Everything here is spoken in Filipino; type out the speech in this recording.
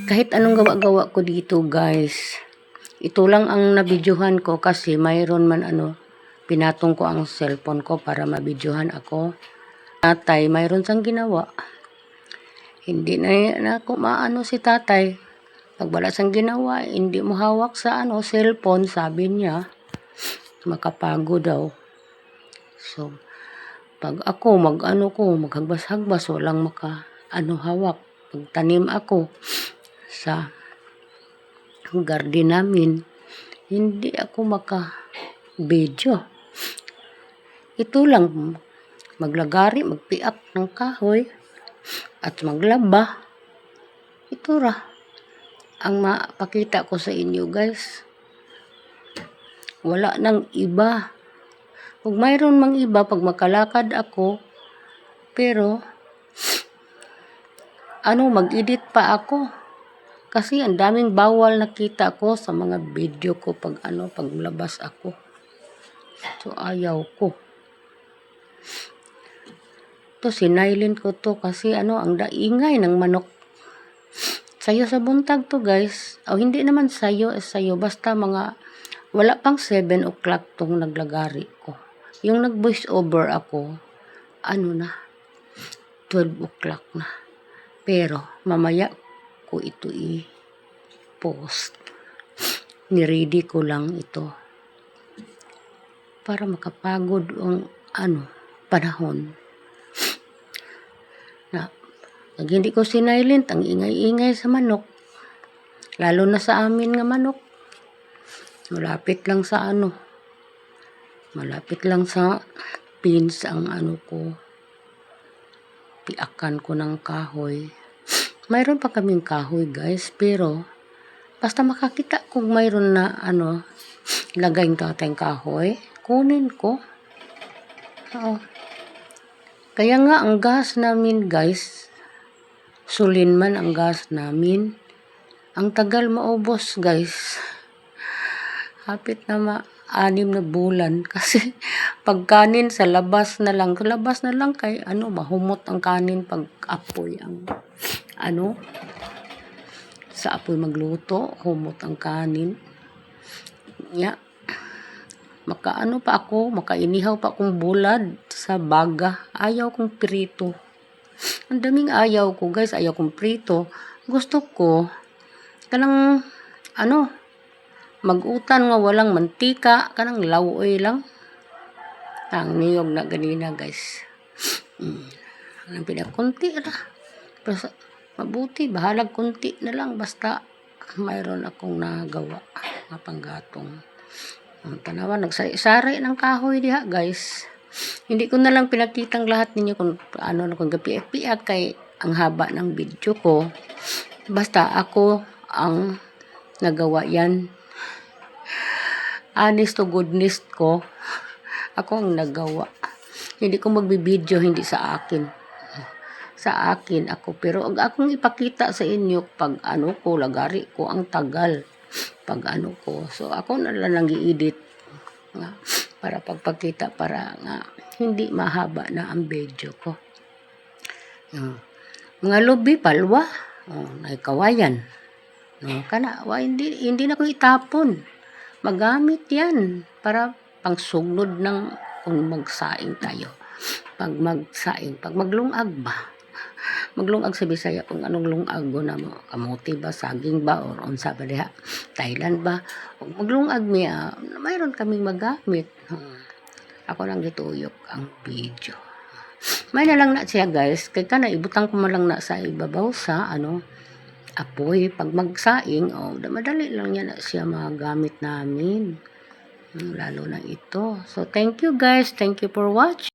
Kahit anong gawa-gawa ko dito guys, ito lang ang nabidyohan ko kasi mayroon man pinatong ko ang cellphone ko para mabidyohan ako. Tatay, mayroon siyang ginawa. Hindi na ako maano si tatay. Pag wala siyang ginawa, hindi mo hawak sa cellphone, sabi niya, makapago daw. So, pag ako maghagbas-hagbas, walang hawak. Pagtanim ako sa garden namin, hindi ako maka-video. Ito lang, maglagari, magpiak ng kahoy, at maglaba. Ito ra ang mapakita ko sa inyo guys. Wala nang iba. Kung mayroon mang iba, pag makalakad ako, pero mag-edit pa ako. Kasi ang daming bawal nakita ko sa mga video ko pag paglabas ako. So ayaw ko. To sinailin ko to kasi ang daingay ng manok. Sayo sa buntag to guys. Hindi naman sayo basta mga wala pang 7 o'clock tong naglagari ko. Yung nag-voice over ako, na 12 o'clock na. Pero mamaya ko ito i-post. Niready ko lang ito para makapagod ang panahon. Pag hindi ko sinilent, ang ingay-ingay sa manok. Lalo na sa amin nga manok. Malapit lang sa pins ang ko. Piakan ko ng kahoy. Mayroon pa kaming kahoy guys, pero basta makakita kung mayroon na lagay ng kahoy, kunin ko. Oo. Kaya nga ang gas namin guys, sulin man ang gas namin, ang tagal maubos guys. Hapit na 6 na bulan kasi pag kanin sa labas na lang kay mahumot ang kanin pag apoy sa apoy magluto, humot ang kanin. Makainihaw pa akong bulad sa baga. Ayaw kong prito. Ang daming ayaw ko guys, ayaw kong prito. Gusto ko kanang magutan nga walang mantika, kanang lawoy lang. Ang niyog na ganina guys. Ang pinakunti ra. Pero mabuti, bahalag kunti na lang basta mayroon akong nagawa nga panggatong. Ang tanawan, nagsari ng kahoy diha guys. Hindi ko na lang pinakitang lahat ninyo kung gapi-piak kay ang haba ng video ko. Basta ako ang nagawa yan. Honest to goodness ko, ako ang nagawa. Hindi ko magbibideo, hindi sa akin. Sa akin ako. Pero akong ipakita sa inyo pag lagari ko, ang tagal. Pag ko. So ako na lang i-edit para pagpakita para nga hindi mahaba na ang video ko. Mga lubi, palwa, kawayan. Hindi na ko itapon. Magamit yan para pangsugnod ng kung magsaing tayo. Pag maglungag ba? Maglungag sa Bisaya kung anong lungag na mo. Kamuti ba, saging ba, or unsa ba diha? Thailand ba? Maglungag miya, mayroon kaming magamit. Ako lang gituyok ang video. May na lang na siya guys, kay ibutang ko lang na sa ibabaw sa apoy. Pag magsaing, madali lang yan na siya magamit namin. Lalo na ito. So, thank you guys. Thank you for watching.